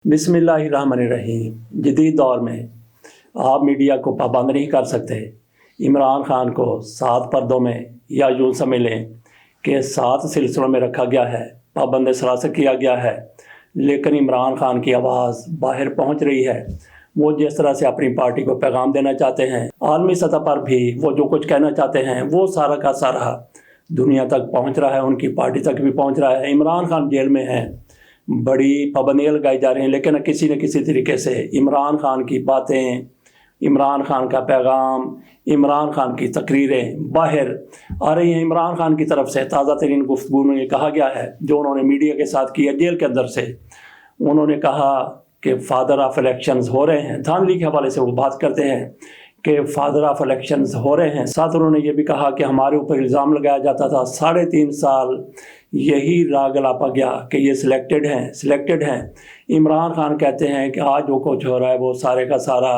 बिस्मिल्लाहिर्रहमानिर्रहीम। जदीद दौर में आप मीडिया को पाबंद नहीं कर सकते। इमरान खान को 7 पर्दों में या यूँ समझ लें कि 7 सिलसिलों में रखा गया है, पाबंद सरासत किया गया है, लेकिन इमरान खान की आवाज़ बाहर पहुंच रही है। वो जिस तरह से अपनी पार्टी को पैगाम देना चाहते हैं, आलमी सतह पर भी वो जो कुछ कहना चाहते हैं वो सारा का सारा दुनिया तक पहुंच रहा है, उनकी पार्टी तक भी पहुंच रहा है। इमरान खान जेल में हैं, बड़ी पाबंदियाँ लगाई जा रही हैं, लेकिन किसी न किसी तरीके से इमरान खान की बातें, इमरान खान का पैगाम, इमरान खान की तकरीरें बाहर आ रही हैं। इमरान खान की तरफ से ताज़ा तरीन गुफ्तगू में ये कहा गया है जो उन्होंने मीडिया के साथ किया जेल के अंदर से। उन्होंने कहा कि फादर ऑफ इलेक्शंस हो रहे हैं, धांधली के हवाले से वो बात करते हैं कि फादर ऑफ इलेक्शंस हो रहे हैं। साथ उन्होंने ये भी कहा कि हमारे ऊपर इल्ज़ाम लगाया जाता था 3.5 साल यही राग लापा गया कि ये सिलेक्टेड हैं। इमरान खान कहते हैं कि आज जो कुछ हो रहा है वो सारे का सारा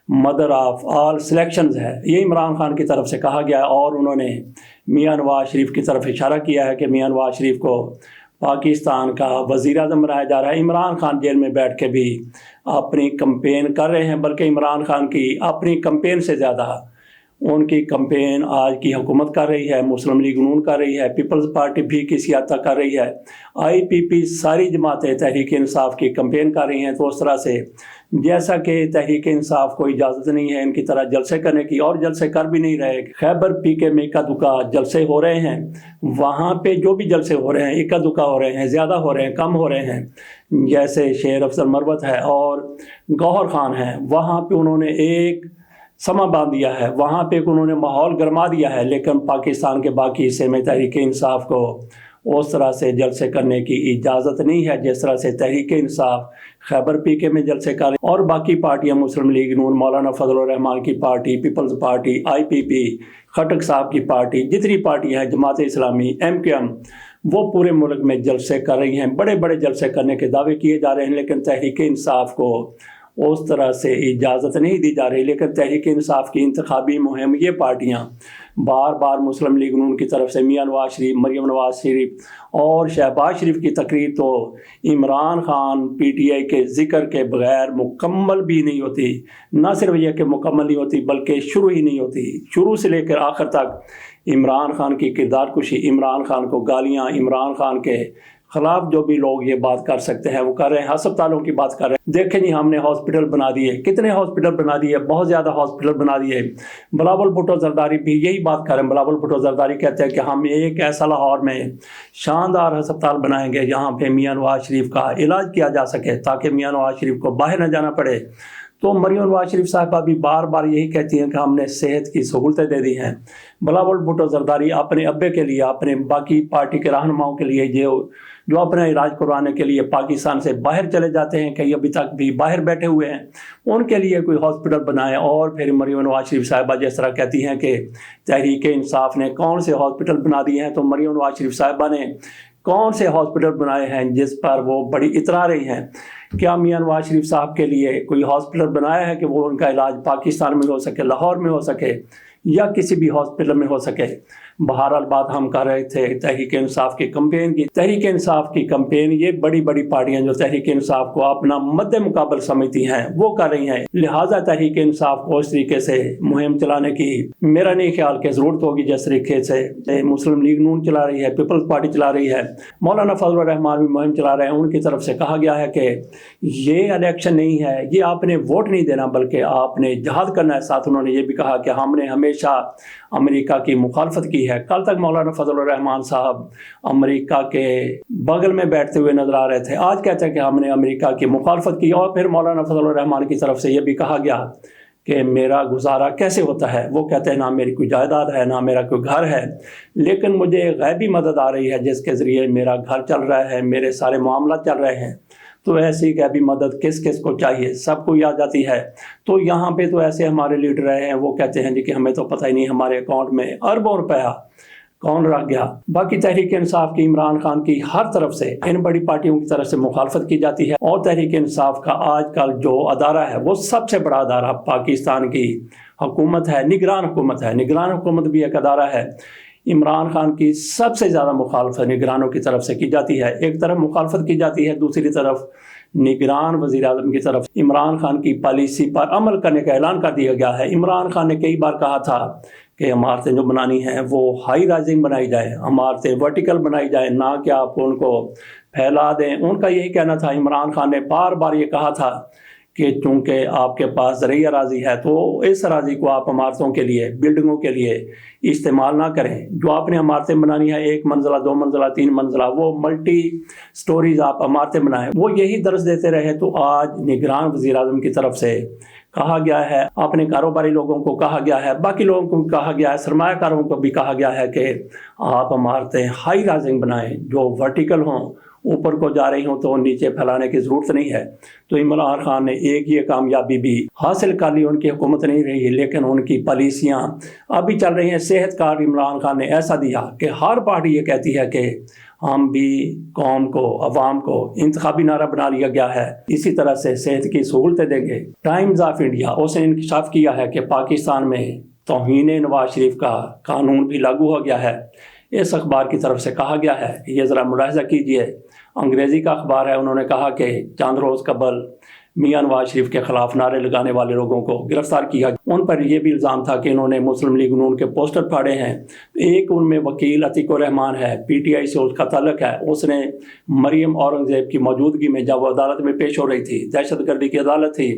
मदर ऑफ ऑल सिलेक्शंस है, ये इमरान खान की तरफ से कहा गया है। और उन्होंने मियां नवाज शरीफ की तरफ इशारा किया है कि मियां नवाज शरीफ को पाकिस्तान का वज़ीर आज़म बनाया जा रहा है। इमरान खान जेल में बैठ के भी अपनी कैंपेन कर रहे हैं, बल्कि इमरान खान की अपनी कैंपेन से ज़्यादा उनकी कैंपेन आज की हुकूमत कर रही है, मुस्लिम लीग नून कर रही है, पीपल्स पार्टी भी किसी हद तक कर रही है, IPP सारी जमातें तहरीक इंसाफ की कैंपेन कर रही हैं। तो उस तरह से जैसा कि तहरीक इंसाफ को इजाज़त नहीं है इनकी तरह जलसे करने की, और जलसे कर भी नहीं रहे। खैबर PK में इक्का दुक्का जलसे हो रहे हैं, वहाँ पे जो भी जलसे हो रहे हैं इक्का दुक्का हो रहे हैं, ज़्यादा हो रहे हैं, कम हो रहे हैं। जैसे शेर अफजल मरवत है और गौहर खान है, वहाँ पे उन्होंने एक समा बांध दिया है, वहाँ पे उन्होंने माहौल गरमा दिया है। लेकिन पाकिस्तान के बाकी हिस्से में तहरीक इंसाफ को उस तरह से जलसे करने की इजाज़त नहीं है जिस तरह से तहरीक इंसाफ खैबर PK में जलसे कर। और बाकी पार्टियां, मुस्लिम लीग नून, मौलाना फजल रहमान की पार्टी, पीपल्स पार्टी, IPP, खटक साहब की पार्टी, जितनी पार्टियां हैं, जमात इस्लामी, MKM, वो पूरे मुल्क में जलसे कर रही हैं। बड़े बड़े जलसे करने के दावे किए जा रहे हैं, लेकिन तहरीक इंसाफ को उस तरह से इजाज़त नहीं दी जा रही। लेकिन तहरीक इंसाफ की इंतखाबी मुहिम ये पार्टियाँ बार बार मुस्लिम लीग नून की तरफ से मियां नवाज शरीफ, मरियम नवाज शरीफ और शहबाज शरीफ की तकरीर तो इमरान खान PTI के ज़िक्र के बगैर मुकम्मल भी नहीं होती। न सिर्फ यह कि मुकम्मल नहीं होती बल्कि शुरू ही नहीं होती। शुरू से लेकर आखिर तक इमरान खान की किरदार कुशी, इमरान खान को गालियाँ, इमरान खान के खिलाफ जो भी लोग ये बात कर सकते हैं वो कर रहे हैं। अस्पतालों की बात कर रहे हैं, देखें जी हमने हॉस्पिटल बना दिए, कितने हॉस्पिटल बना दिए, बहुत ज़्यादा हॉस्पिटल बना दिए। बिलावल भुट्टो जरदारी भी यही बात कर रहे हैं। बिलावल भुट्टो जरदारी कहते हैं कि हम एक ऐसा लाहौर में शानदार अस्पताल बनाएंगे जहाँ पे मियां नवाज शरीफ का इलाज किया जा सके, ताकि मियां नवाज शरीफ को बाहर न जाना पड़े। तो मरियम नवाज शरीफ साहबा भी बार बार यही कहती हैं कि हमने सेहत की सहूलतें दे दी हैं। बिलावल भुट्टो जरदारी अपने अब्बे के लिए, अपने बाकी पार्टी के रहनुमाओं के लिए जो अपना इलाज करवाने के लिए पाकिस्तान से बाहर चले जाते हैं, कई अभी तक भी बाहर बैठे हुए हैं, उनके लिए कोई हॉस्पिटल बनाए। और फिर मरियम नवाज शरीफ साहिबा जिस तरह कहती हैं कि तहरीक इंसाफ ने कौन से हॉस्पिटल बना दिए हैं, तो मरियम नवाज शरीफ साहिबा ने कौन से हॉस्पिटल बनाए हैं जिस पर वो बड़ी इतरा रही हैं। क्या मियां नवाज शरीफ साहब के लिए कोई हॉस्पिटल बनाया है कि वो उनका इलाज पाकिस्तान में हो सके, लाहौर में हो सके या किसी भी हॉस्पिटल में हो सके? बहरहाल बात हम कर रहे थे तहरीक इंसाफ की कैंपेन की। तहरीक इंसाफ की कैंपेन ये बड़ी बड़ी पार्टियां जो तहरीक इंसाफ को अपना मद्दे मुकाबल समझती हैं वो कर रही हैं। लिहाजा तहरीक इंसाफ को इस तरीके से मुहिम चलाने की मेरा नहीं ख्याल कि ज़रूरत होगी जिस तरीके से मुस्लिम लीग नून चला रही है, पीपल्स पार्टी चला रही है, मौलाना फजल रहमान भी मुहिम चला रहे हैं। उनकी तरफ से कहा गया है कि ये इलेक्शन नहीं है, ये आपने वोट नहीं देना बल्कि आपने जहाद करना है। साथ उन्होंने ये भी कहा कि हमने हमेशा अमेरिका की मुखालफत की है। कल तक मौलाना फजल रहमान साहब अमेरिका के बगल में बैठते हुए नजर आ रहे थे, आज कहते हैं कि हमने अमेरिका की मुखालफत की। और फिर मौलाना फजल रहमान की तरफ से ये भी कहा गया कि मेरा गुजारा कैसे होता है। वो कहते हैं ना मेरी कोई जायदाद है, ना मेरा कोई घर है, लेकिन मुझे गैबी मदद आ रही है जिसके ज़रिए मेरा घर चल रहा है, मेरे सारे मामला चल रहे हैं। तो ऐसी गैबी मदद किस किस को चाहिए, सबको आ जाती है। तो यहाँ पे तो ऐसे हमारे लीडर रहे हैं, वो कहते हैं जी कि हमें तो पता ही नहीं हमारे अकाउंट में अरबों रुपया कौन रख गया। बाकी तहरीक इंसाफ की, इमरान खान की हर तरफ से, इन बड़ी पार्टियों की तरफ से मुखालफत की जाती है। और तहरीक इंसाफ का आजकल जो अदारा है वो सबसे बड़ा अदारा पाकिस्तान की हुकूमत है, निगरान हुकूमत है। निगरान हुकूमत भी एक अदारा है। इमरान खान की सबसे ज़्यादा मुखालफत निगरानों की तरफ से की जाती है। एक तरफ मुखालफत की जाती है, दूसरी तरफ निगरान वज़ीर आज़म की तरफ इमरान खान की पॉलिसी पर अमल करने का ऐलान कर दिया गया है। इमरान खान ने कई बार कहा था कि इमारतें जो बनानी हैं वो हाई राइजिंग बनाई जाए, इमारतें वर्टिकल बनाई जाए, ना कि आप उनको फैला दें। उनका यही कहना था। इमरान खान ने बार बार ये कहा था कि चूँकि आपके पास ज़रई अराज़ी है तो इस अराज़ी को आप इमारतों के लिए, बिल्डिंगों के लिए इस्तेमाल ना करें। जो आपने इमारतें बनानी है 1 मंजिला, 2 मंजिला, 3 मंजिला, वो मल्टी स्टोरीज आप इमारतें बनाएं। वो यही दर्ज देते रहे। तो आज निगरान वज़ीर आज़म की तरफ से कहा गया है, अपने कारोबारी लोगों को कहा गया है, बाकी लोगों को कहा गया है, सरमायाकारों को भी कहा गया है कि आप इमारतें हाई राइजिंग बनाएं जो वर्टिकल हों, ऊपर को जा रही हों तो नीचे फैलाने की ज़रूरत नहीं है। तो इमरान खान ने एक ये कामयाबी भी हासिल कर ली। उनकी हुकूमत नहीं रही लेकिन उनकी पॉलिसियाँ अभी चल रही हैं। सेहत कार्ड इमरान खान ने ऐसा दिया कि हर पार्टी ये कहती है कि हम भी कौम को, अवाम को इंतखाबी नारा बना लिया गया है, इसी तरह से सेहत की सहूलतें देंगे। टाइम्स ऑफ इंडिया उसने इंकशाफ किया है कि पाकिस्तान में तौहीन नवाज शरीफ का कानून भी लागू हो गया है। इस अखबार की तरफ से कहा गया है, ये ज़रा मुलाहिज़ा कीजिए, अंग्रेज़ी का अखबार है। उन्होंने कहा कि चंद रोज़ कबल मियां नवाज शरीफ के ख़िलाफ़ नारे लगाने वाले लोगों को गिरफ़्तार किया। उन पर यह भी इल्ज़ाम था कि इन्होंने मुस्लिम लीग नून के पोस्टर फाड़े हैं। एक उनमें वकील अतीकुर रहमान है, PTI से उसका ताल्लुक है। उसने मरियम औरंगज़ेब की मौजूदगी में जब वो अदालत में पेश हो रही थी, दहशतगर्दी की अदालत थी,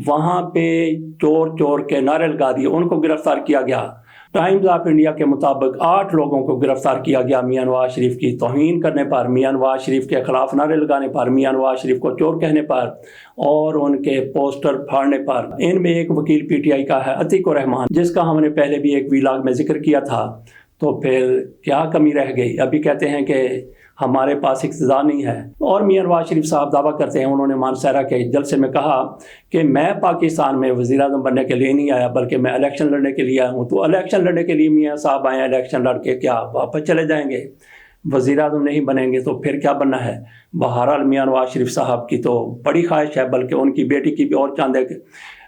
वहाँ पे चोर चोर के नारे लगा दिए, उनको गिरफ़्तार किया गया। टाइम्स ऑफ इंडिया के मुताबिक 8 लोगों को गिरफ्तार किया गया मियां नवाज शरीफ की तौहीन करने पर, मियां नवाज शरीफ के खिलाफ नारे लगाने पर, मियां नवाज शरीफ को चोर कहने पर और उनके पोस्टर फाड़ने पर। इनमें एक वकील PTI का है अतीकुर रहमान, जिसका हमने पहले भी एक व्लॉग में जिक्र किया था। तो फिर क्या कमी रह गई? अभी कहते हैं कि हमारे पास इक़्तिदार नहीं है। और मियां नवाज शरीफ साहब दावा करते हैं, उन्होंने मानसहरा के जलसे में कहा कि मैं पाकिस्तान में वज़ीर आज़म बनने के लिए नहीं आया बल्कि मैं इलेक्शन लड़ने के लिए आया हूँ। तो इलेक्शन लड़ने के लिए मियां साहब आए, इलेक्शन लड़ के क्या वापस चले जाएंगे? वज़ीर आज़म नहीं बनेंगे तो फिर क्या बनना है? बहरहाल मियां नवाज शरीफ साहब की तो बड़ी ख्वाहिश है, बल्कि उनकी बेटी की भी और चंद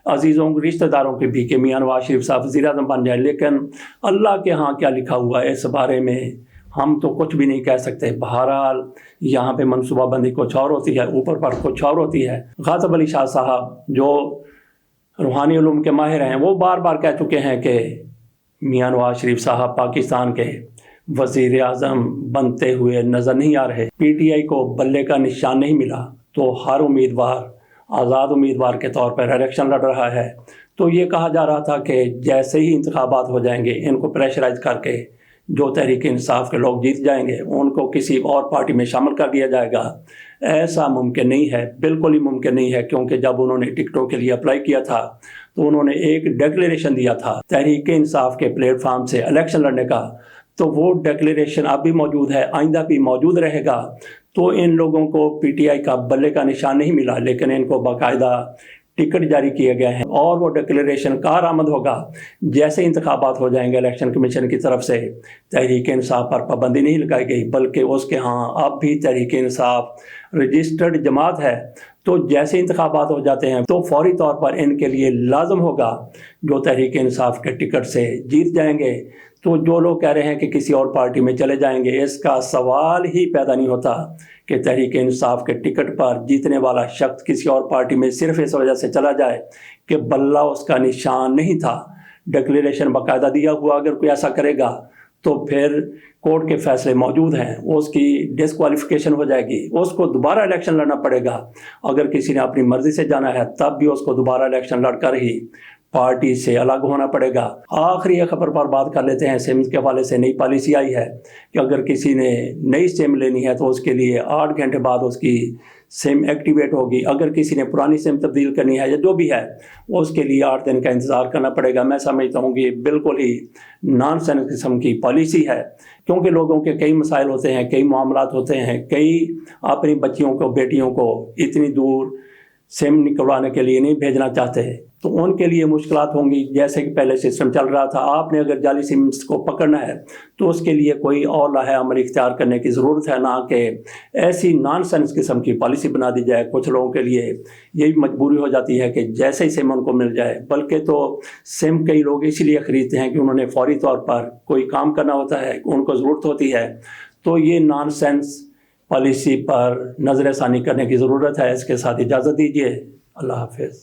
अजीज़ों रिश्तेदारों की भी कि मियां नवाज शरीफ साहब वज़ीर आज़म बन जाए। लेकिन अल्लाह के यहाँ क्या लिखा हुआ है इस बारे में हम तो कुछ भी नहीं कह सकते। बहरहाल यहाँ पे मनसूबाबंदी कुछ और होती है, ऊपर पर कुछ और होती है। गाज़िब अली शाह साहब जो रूहानी उलूम के माहिर हैं, वो बार बार कह चुके हैं कि मियां नवाज शरीफ साहब पाकिस्तान के वज़ीर आज़म बनते हुए नज़र नहीं आ रहे। PTI को बल्ले का निशान नहीं मिला तो हर उम्मीदवार आज़ाद उम्मीदवार के तौर पर इलेक्शन लड़ रहा है। तो ये कहा जा रहा था कि जैसे ही इंतखाबात हो जाएंगे, इनको प्रेशराइज करके जो तहरीक इंसाफ के लोग जीत जाएंगे उनको किसी और पार्टी में शामिल कर दिया जाएगा। ऐसा मुमकिन नहीं है, बिल्कुल ही मुमकिन नहीं है, क्योंकि जब उन्होंने टिकटों के लिए अप्लाई किया था तो उन्होंने एक डिक्लेरेशन दिया था तहरीक इंसाफ के प्लेटफार्म से इलेक्शन लड़ने का। तो वो डिक्लेरेशन अब भी मौजूद है, आइंदा भी मौजूद रहेगा। तो इन लोगों को PTI का बल्ले का निशान नहीं मिला, लेकिन इनको बाकायदा टिकट जारी किए गए हैं और वो डिक्लेरेशन कारआमद होगा जैसे इंतखाबात हो जाएंगे। इलेक्शन कमीशन की तरफ से तहरीक इंसाफ पर पाबंदी नहीं लगाई गई, बल्कि उसके यहाँ अब भी तहरीक इंसाफ रजिस्टर्ड जमात है। तो जैसे इंतखाबात हो जाते हैं तो फौरी तौर पर इनके लिए लाजम होगा जो तहरीक इंसाफ के टिकट से जीत जाएंगे। तो जो लोग कह रहे हैं कि किसी और पार्टी में चले जाएंगे, इसका सवाल ही पैदा नहीं होता कि तहरीक इंसाफ के टिकट पर जीतने वाला शख्स किसी और पार्टी में सिर्फ इस वजह से चला जाए कि बल्ला उसका निशान नहीं था। डिक्लेरेशन बाकायदा दिया हुआ अगर कोई ऐसा करेगा तो फिर कोर्ट के फैसले मौजूद हैं, उसकी डिस्क्वालिफिकेशन हो जाएगी, उसको दोबारा इलेक्शन लड़ना पड़ेगा। अगर किसी ने अपनी मर्जी से जाना है तब भी उसको दोबारा इलेक्शन लड़कर ही पार्टी से अलग होना पड़ेगा। आखिरी खबर पर बात कर लेते हैं। सिम के हवाले से नई पॉलिसी आई है कि अगर किसी ने नई सिम लेनी है तो उसके लिए 8 घंटे बाद उसकी सिम एक्टिवेट होगी। अगर किसी ने पुरानी सिम तब्दील करनी है या जो भी है उसके लिए 8 दिन का इंतज़ार करना पड़ेगा। मैं समझता हूँ कि बिल्कुल ही नॉनसेंस किस्म की पॉलिसी है, क्योंकि लोगों के कई मसाइल होते हैं, कई मामलात होते हैं, कई अपनी बच्चियों को, बेटियों को इतनी दूर सिम निकलवाने के लिए नहीं भेजना चाहते, तो उनके लिए मुश्किलात होंगी। जैसे कि पहले सिस्टम चल रहा था, आपने अगर जाली सिम को पकड़ना है तो उसके लिए कोई और लाहे अमल इख्तियार करने की ज़रूरत है, ना कि ऐसी नॉनसेंस किस्म की पॉलिसी बना दी जाए। कुछ लोगों के लिए यही मजबूरी हो जाती है कि जैसे ही सिम उनको मिल जाए, बल्कि तो सिम कई लोग इसीलिए ख़रीदते हैं कि उन्होंने फौरी तौर पर कोई काम करना होता है, उनको ज़रूरत होती है। तो ये नॉनसेंस پالیسی پر نظر ثانی کرنے کی ضرورت ہے۔ اس کے ساتھ اجازت دیجیے، اللہ حافظ۔